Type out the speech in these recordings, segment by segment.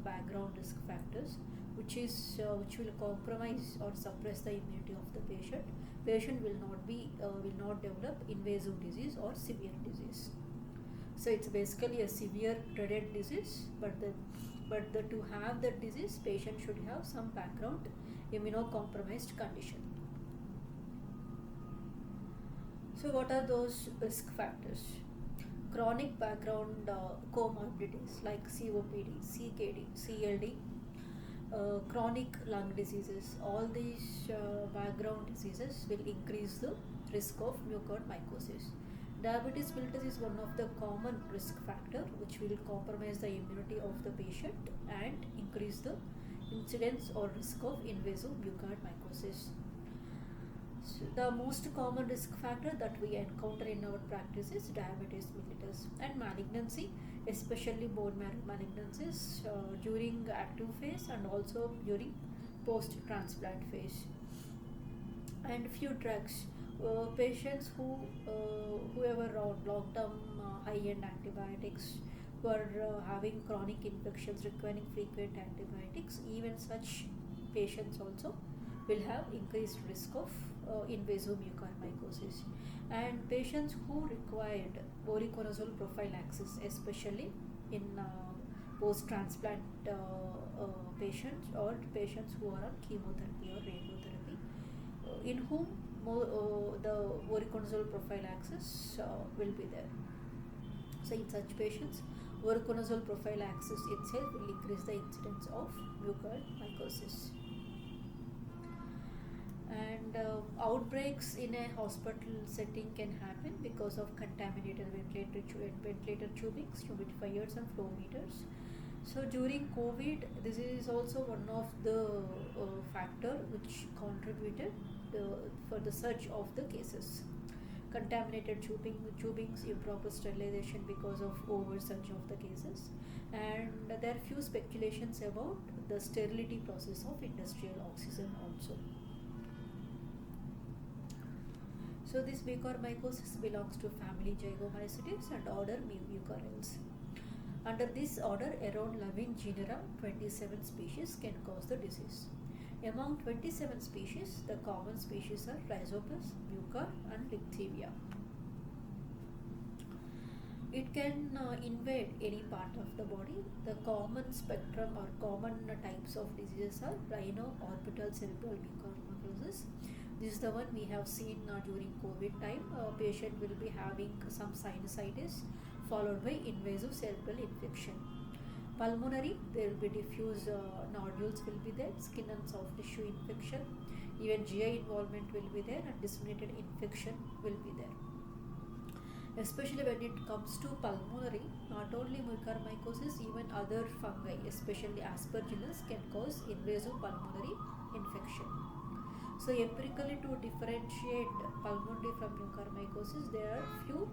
background risk factors which will compromise or suppress the immunity of the patient. Patient will not develop invasive disease or severe disease. So it's basically a severe dreaded disease, but to have that disease, patient should have some background immunocompromised condition. So what are those risk factors? Chronic background comorbidities like COPD, CKD, CLD, chronic lung diseases, all these background diseases will increase the risk of mucormycosis. Diabetes mellitus is one of the common risk factor which will compromise the immunity of the patient and increase the incidence or risk of invasive mucormycosis. So the most common risk factor that we encounter in our practice is diabetes mellitus and malignancy, especially bone marrow malignancies during active phase and also during post-transplant phase. And few drugs. Patients whoever on long-term high-end antibiotics, who are having chronic infections requiring frequent antibiotics, even such patients also will have increased risk of invasive mucormycosis. And patients who required voriconazole prophylaxis, especially in post-transplant patients or patients who are on chemotherapy or radiotherapy, in whom the voriconazole prophylaxis will be there. So in such patients, voriconazole prophylaxis itself will increase the incidence of mucormycosis. And outbreaks in a hospital setting can happen because of contaminated ventilator tubings, humidifiers and flow meters. So during COVID, this is also one of the factor which contributed for the surge of the cases. Contaminated tubings, improper sterilization because of oversurge of the cases, and there are few speculations about the sterility process of industrial oxygen also. So this mucormycosis belongs to family Zygomycetes and order Mucorales. Under this order, around 11 genera, 27 species can cause the disease. Among 27 species, the common species are Rhizopus, Mucor and Lichthevia. It can invade any part of the body. The common spectrum or common types of diseases are rhino orbital cerebral mucormycosis. This is the one we have seen during COVID time. A patient will be having some sinusitis followed by invasive cerebral infection. Pulmonary, there will be diffuse nodules will be there, skin and soft tissue infection, even GI involvement will be there, and disseminated infection will be there. Especially when it comes to pulmonary, not only mucormycosis, even other fungi, especially aspergillus, can cause invasive pulmonary infection. So empirically, to differentiate pulmonary from mucormycosis, there are few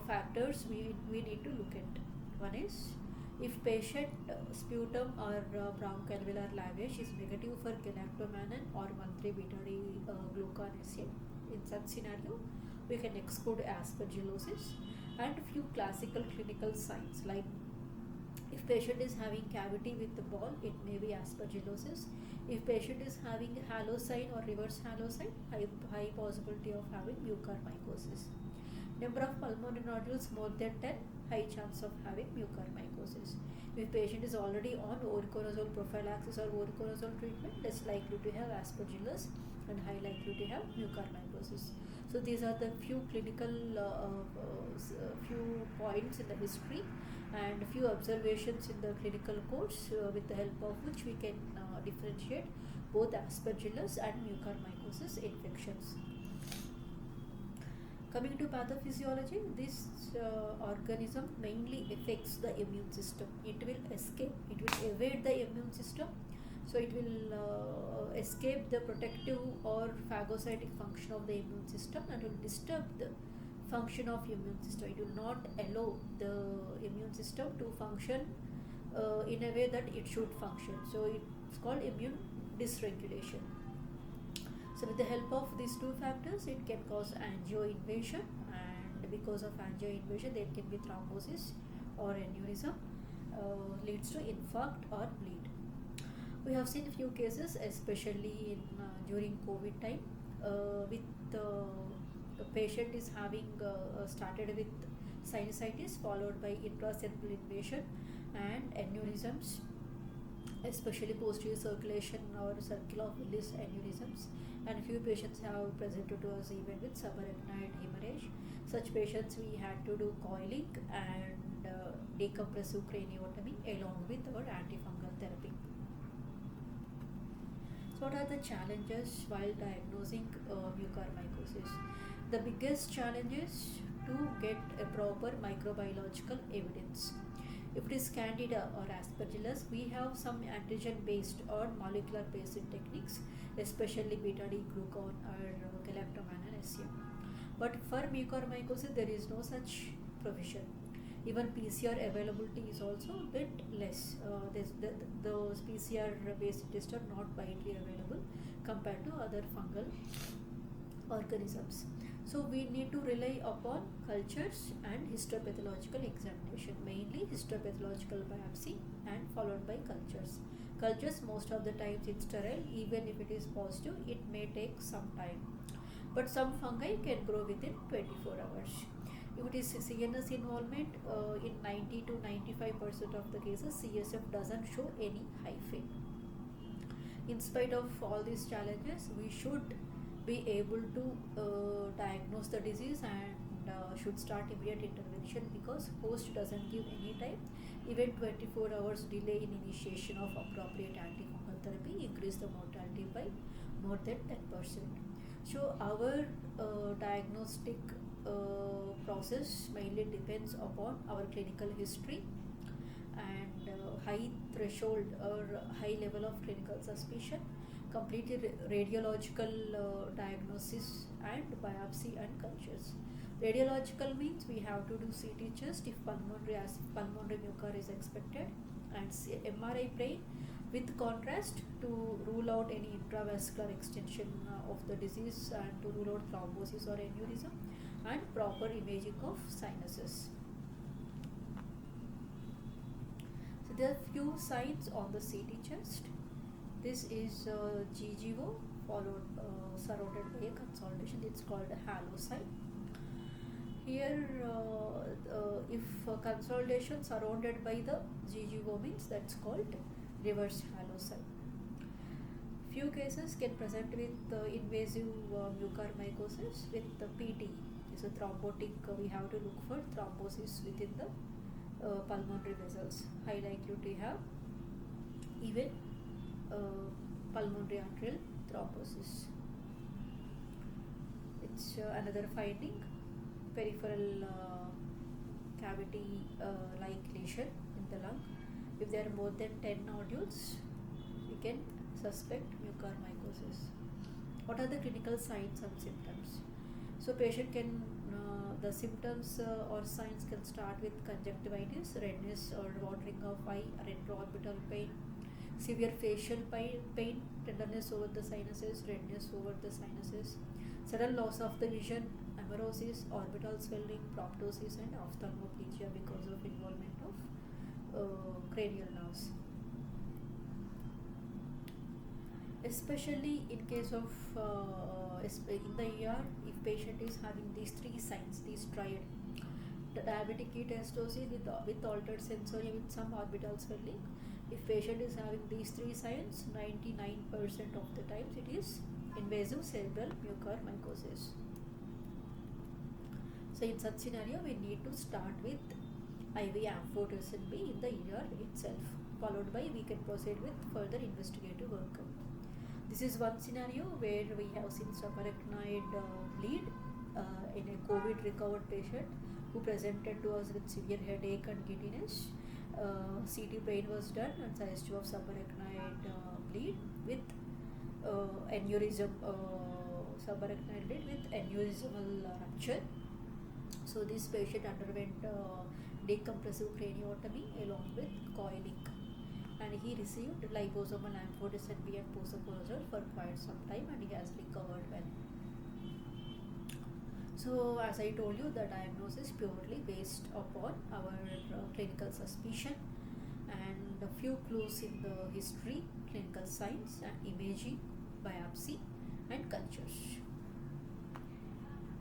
factors we need to look at. One is, if patient sputum or bronchoalveolar lavage is negative for galactomannan or 1,3-beta-D-glucanacid, in such scenario, we can exclude aspergillosis. And few classical clinical signs, like if patient is having cavity with the ball, it may be aspergillosis. If patient is having halo sign or reverse halo sign, high possibility of having mucormycosis. Number of pulmonary nodules more than 10, high chance of having mucormycosis. If patient is already on voriconazole prophylaxis or voriconazole treatment, less likely to have aspergillus and high likely to have mucormycosis. So these are the few clinical few points in the history and few observations in the clinical course with the help of which we can differentiate both aspergillus and mucormycosis infections. Coming to pathophysiology, this organism mainly affects the immune system. It will evade the immune system. So it will escape the protective or phagocytic function of the immune system and will disturb the function of immune system. It will not allow the immune system to function in a way that it should function. So it's called immune dysregulation. So with the help of these two factors, it can cause angioinvasion, and because of angioinvasion, there can be thrombosis or aneurysm. leads to infarct or bleed. We have seen few cases, especially in during COVID time, with the patient is having started with sinusitis followed by intracerebral invasion and aneurysms, especially posterior circulation or circle of Willis aneurysms. And few patients have presented to us even with subarachnoid hemorrhage. Such patients we had to do coiling and decompressive craniotomy along with our antifungal therapy. So, what are the challenges while diagnosing mucormycosis? The biggest challenge is to get a proper microbiological evidence. If it is Candida or Aspergillus, we have some antigen based or molecular based techniques, especially beta D glucan or galactomannan SCM. But for mucormycosis, there is no such provision. Even PCR availability is also a bit less. Those PCR based tests are not widely available compared to other fungal organisms. So we need to rely upon cultures and histopathological examination, mainly histopathological biopsy and followed by cultures. Cultures most of the times it's sterile, even if it is positive, it may take some time. But some fungi can grow within 24 hours. If it is CNS involvement, in 90 to 95% of the cases, CSF doesn't show any hyphae. In spite of all these challenges, we should be able to diagnose the disease and should start immediate intervention, because post doesn't give any time. Even 24 hours delay in initiation of appropriate antifungal therapy increase the mortality by more than 10%. So our diagnostic process mainly depends upon our clinical history and high threshold or high level of clinical suspicion, completely radiological diagnosis and biopsy and cultures. Radiological means we have to do CT chest if pulmonary mucor is expected, and MRI brain with contrast to rule out any intravascular extension of the disease and to rule out thrombosis or aneurysm, and proper imaging of sinuses. So there are few signs on the CT chest. This is GGO followed surrounded by a consolidation. It's called a halo sign. Here, if consolidation surrounded by the GGO means that's called reverse halo sign. Few cases can present with invasive mucormycosis with the PT. So thrombotic, we have to look for thrombosis within the pulmonary vessels. High likelihood to have even pulmonary arterial thrombosis. It's another finding, peripheral cavity like lesion in the lung. If there are more than 10 nodules, we can suspect mucormycosis. What are the clinical signs and symptoms? So patient can the symptoms or signs can start with conjunctivitis, redness or watering of eye, retroorbital pain, severe facial pain, tenderness over the sinuses, redness over the sinuses, sudden loss of the vision, amaurosis, orbital swelling, proptosis, and ophthalmoplegia because of involvement of cranial nerves. Especially in case of in the ER, if patient is having these three signs, these triad, the diabetic ketoacidosis with altered sensory with some orbital swelling. If patient is having these three signs, 99% of the times it is invasive cerebral mucormycosis. So in such scenario, we need to start with IV amphotericin B in the ER itself, followed by we can proceed with further investigative work. This is one scenario where we have seen subarachnoid bleed in a COVID recovered patient who presented to us with severe headache and giddiness. CT brain was done and size 2 of subarachnoid bleed with aneurysm, subarachnoid bleed with aneurysmal rupture. So this patient underwent decompressive craniotomy along with coiling, and he received liposomal amphotericin B and posaconazole for quite some time, and he has recovered well. So as I told you, the diagnosis purely based upon our clinical suspicion a few clues in the history, clinical science, and imaging, biopsy, and cultures.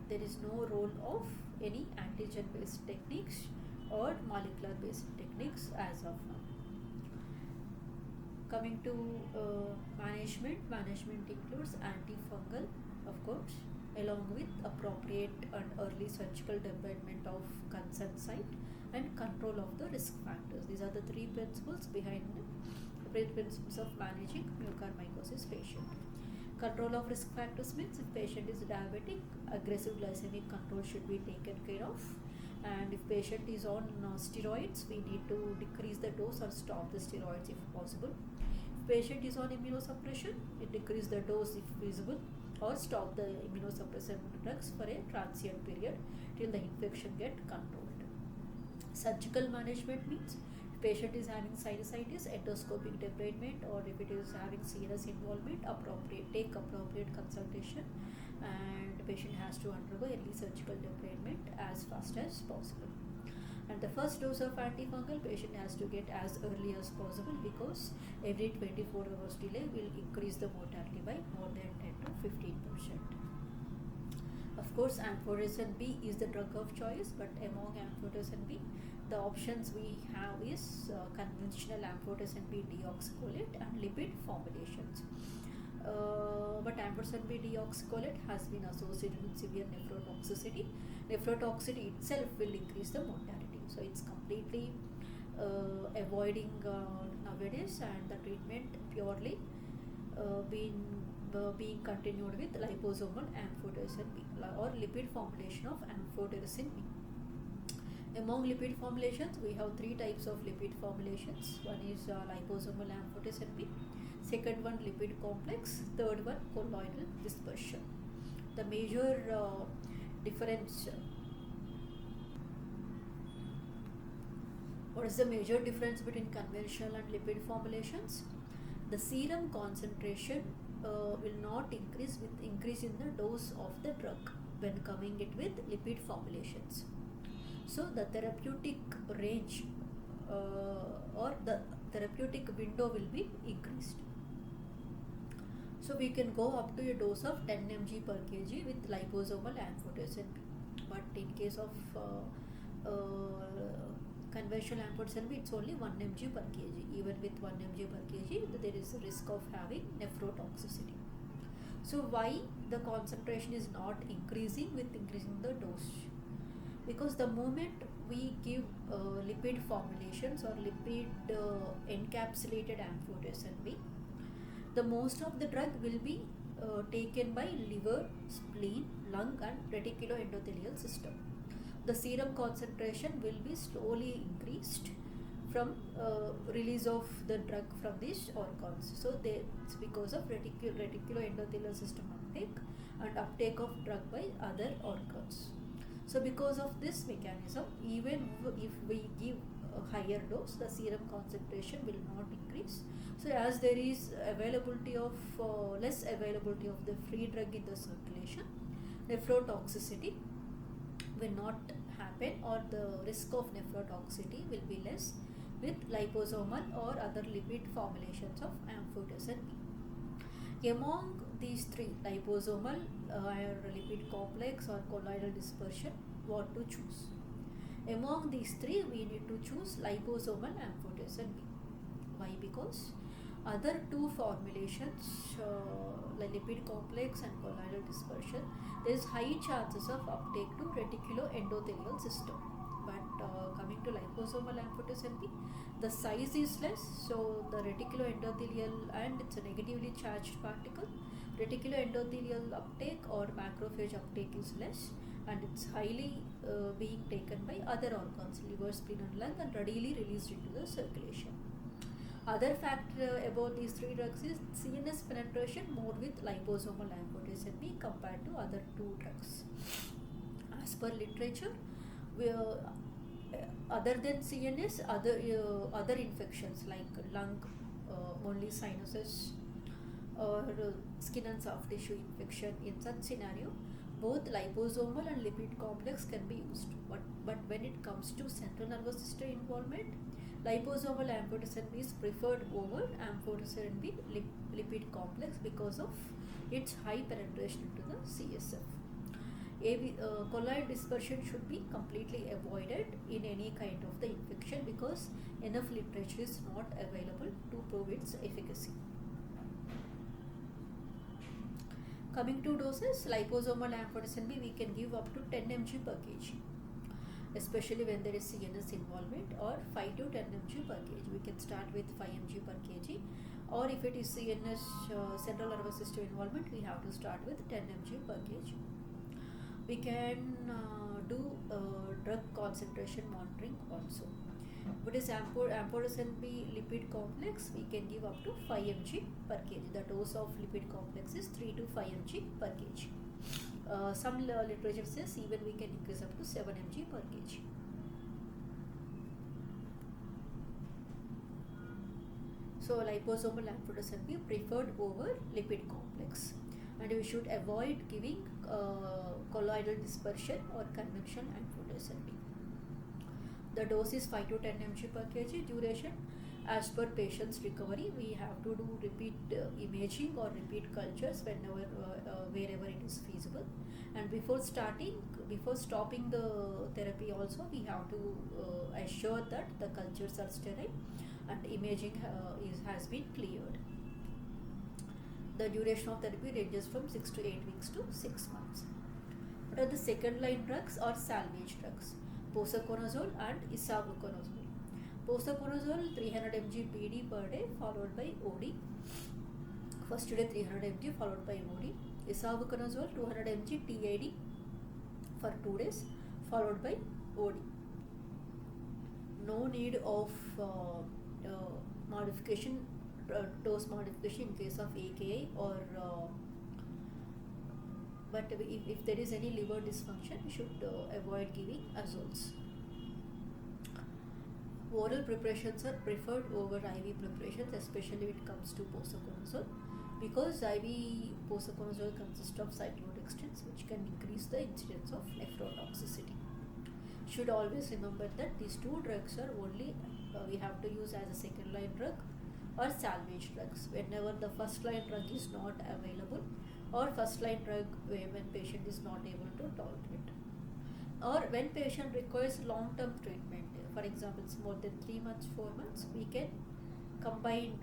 There is no role of any antigen based techniques or molecular based techniques as of now. Coming to management includes antifungal, of course, along with appropriate and early surgical debridement of consent site and control of the risk factors. These are the three principles behind the principles of managing mucormycosis patient. Control of risk factors means if patient is diabetic, aggressive glycemic control should be taken care of. And if patient is on steroids, we need to decrease the dose or stop the steroids if possible. If patient is on immunosuppression, it decrease the dose if feasible or stop the immunosuppressant drugs for a transient period till the infection get controlled. Surgical management means if patient is having sinusitis, endoscopic debridement, or if it is having CNS involvement, take appropriate consultation, and the patient has to undergo early surgical debridement as fast as possible. And the first dose of antifungal patient has to get as early as possible, because every 24 hours delay will increase the mortality by more than 10 to 15%. Of course, amphotericin B is the drug of choice, but among amphotericin B, the options we have is conventional amphotericin B deoxycholate and lipid formulations. But amphotericin B deoxycholate has been associated with severe nephrotoxicity. Nephrotoxicity itself will increase the mortality, so it's completely avoiding nowadays, and the treatment purely being continued with liposomal amphotericin B or lipid formulation of amphotericin B. Among lipid formulations, we have three types of lipid formulations. One is liposomal amphotericin B, second one lipid complex, third one colloidal dispersion. The major difference What is the major difference between conventional and lipid formulations? The serum concentration will not increase with increase in the dose of the drug when coming it with lipid formulations. So the therapeutic range or the therapeutic window will be increased. So we can go up to a dose of 10 mg per kg with liposomal amphotericin B. But in case of conventional amphotericin B, it's only 1 mg per kg. Even with 1 mg per kg, there is a risk of having nephrotoxicity. So why the concentration is not increasing with increasing the dose? Because the moment we give lipid formulations or lipid encapsulated amphotericin B, the most of the drug will be taken by liver, spleen, lung and reticuloendothelial system. The serum concentration will be slowly increased from release of the drug from these organs. So it's because of reticuloendothelial system uptake and uptake of drug by other organs. So because of this mechanism, even if we give a higher dose, the serum concentration will not increase. So as there is availability of less availability of the free drug in the circulation, nephrotoxicity will not happen, or the risk of nephrotoxicity will be less with liposomal or other lipid formulations of amphotericin B. Among these three, liposomal or lipid complex or colloidal dispersion, what to choose? Among these three, we need to choose liposomal amphotericin B. Why? Because other two formulations, like lipid complex and colloidal dispersion, there is high chances of uptake to reticuloendothelial system. But coming to liposomal amphotericin B, the size is less, so the reticuloendothelial, and it's a negatively charged particle, reticuloendothelial uptake or macrophage uptake is less, and it's highly being taken by other organs, liver, spleen and lung, and readily released into the circulation. Other factor about these three drugs is CNS penetration more with liposomal amphotericin B compared to other two drugs. As per literature, other than CNS, other infections like lung, only sinuses, or skin and soft tissue infection, in such scenario, both liposomal and lipid complex can be used. But when it comes to central nervous system involvement, Liposomal amphotericin B is preferred over amphotericin B lipid complex because of its high penetration into the CSF. Colloid dispersion should be completely avoided in any kind of the infection because enough literature is not available to prove its efficacy. Coming to doses, liposomal amphotericin B we can give up to 10 mg per kg, especially when there is CNS involvement, or 5 to 10 mg per kg. We can start with 5 mg per kg, or if it is CNS central nervous system involvement, we have to start with 10 mg per kg. We can do drug concentration monitoring also. If it is amphotericin B lipid complex, we can give up to 5 mg per kg. The dose of lipid complex is 3 to 5 mg per kg. Some literature says even we can increase up to 7 mg per kg. So liposomal amphotericin B preferred over lipid complex, and we should avoid giving colloidal dispersion or conventional amphotericin B. The dose is 5 to 10 mg per kg. Duration as per patient's recovery. We have to do repeat imaging or repeat cultures wherever it is feasible. And before stopping the therapy also, we have to assure that the cultures are sterile and imaging has been cleared. The duration of therapy ranges from 6 to 8 weeks to 6 months. What are the second line drugs or salvage drugs? Posaconazole and isavuconazole. Posaconazole 300 mg BD per day followed by OD. First day 300 mg followed by OD. Isavuconazole 200 mg TID for 2 days followed by OD. No need of modification, dose modification in case of AKI or but if there is any liver dysfunction, you should avoid giving azoles. Oral preparations are preferred over IV preparations, especially when it comes to posaconazole, because IV posaconazole consists of cyclodextrins, which can increase the incidence of nephrotoxicity. Should always remember that these two drugs are only we have to use as a second line drug or salvage drugs whenever the first line drug is not available, or first line drug when patient is not able to tolerate, or when patient requires long term treatment. For example, it's more than 3 months, 4 months, we can combine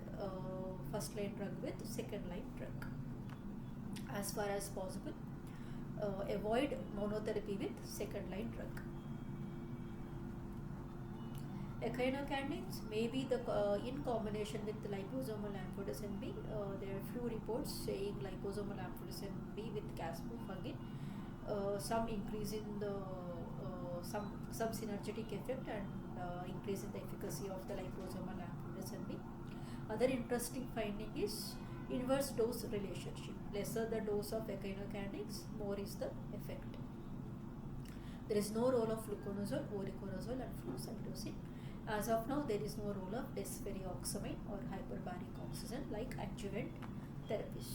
first line drug with second line drug. As far as possible, avoid monotherapy with second line drug. Echinocandins may be in combination with liposomal amphotericin B. There are few reports saying liposomal amphotericin B with caspofungin, some increase in the some synergetic effect and increase in the efficacy of the liposomal amphotericin B. Other interesting finding is inverse dose relationship. Lesser the dose of echinocandins, more is the effect. There is no role of fluconazole, voriconazole and flucytosine. As of now, there is no role of desferrioxamine or hyperbaric oxygen like adjuvant therapies.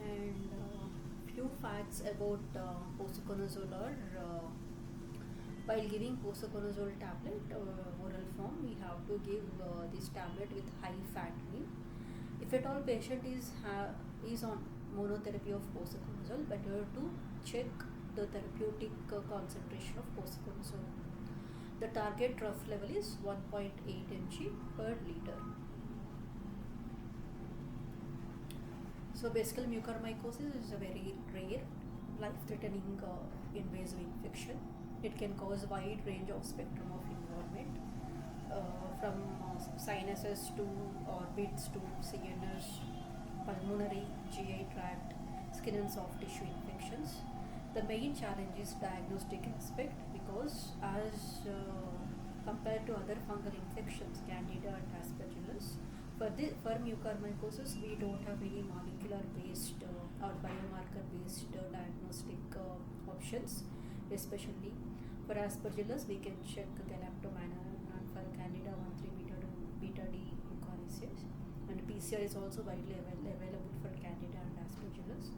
And few facts about posaconazole are while giving posaconazole tablet oral form, we have to give this tablet with high fat meal. If at all patient is on monotherapy of posaconazole, better to check the therapeutic concentration of posaconazole. The target trough level is 1.8 mg per liter. So basical mucormycosis is a very rare, life-threatening invasive infection. It can cause wide range of spectrum of involvement, from sinuses to orbits to CNS, pulmonary, GI tract, skin and soft tissue infections. The main challenge is diagnostic aspect, because as compared to other fungal infections, Candida and Aspergillus, for mucormycosis we don't have any molecular based or biomarker based diagnostic options. Especially for Aspergillus, we can check galactomannan, and for Candida 1,3 beta D gluconices, and PCR is also widely available for Candida and aspergillus,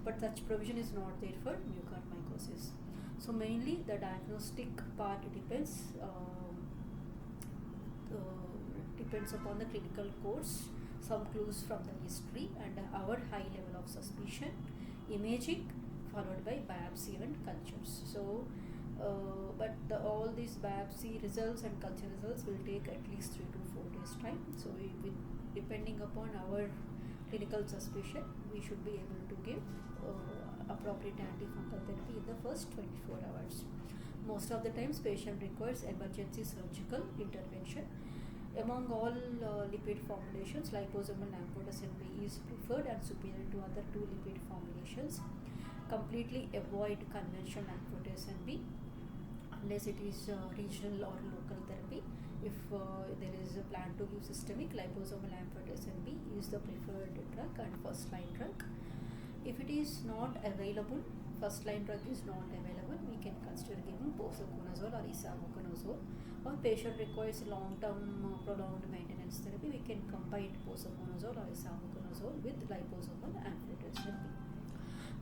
but such provision is not there for mucormycosis. So mainly the diagnostic part depends upon the clinical course, some clues from the history, and our high level of suspicion, imaging, followed by biopsy and cultures. So, all these biopsy results and culture results will take at least 3 to 4 days time. So, depending upon our clinical suspicion, we should be able to give appropriate antifungal therapy in the first 24 hours. Most of the times, patient requires emergency surgical intervention. Among all lipid formulations, liposomal amphotericin B is preferred and superior to other two lipid formulations. Completely avoid conventional amphotericin B unless it is regional or local therapy. If there is a plan to give systemic, liposomal amphotericin B is the preferred drug and first line drug. If it is not available, first line drug is not available, we can consider giving posaconazole or isavuconazole. Or patient requires long-term prolonged maintenance therapy, we can combine posaconazole or isavuconazole with liposomal amphotericin B.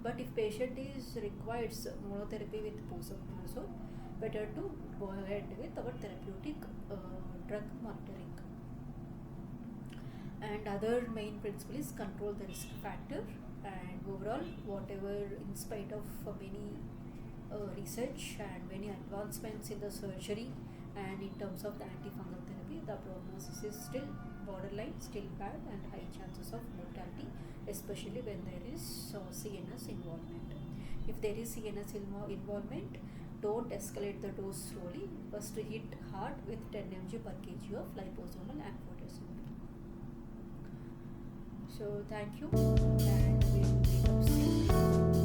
But if patient requires monotherapy with posaconazole, better to go ahead with our therapeutic drug monitoring. And other main principle is control the risk factor, and overall whatever, in spite of many research and many advancements in the surgery and in terms of the antifungal therapy, the prognosis is still borderline, still bad, and high chances of mortality, especially when there is CNS involvement. If there is CNS involvement, don't escalate the dose slowly. First hit hard with 10 mg per kg of liposomal amphotericin B. So thank you, and we will meet up soon.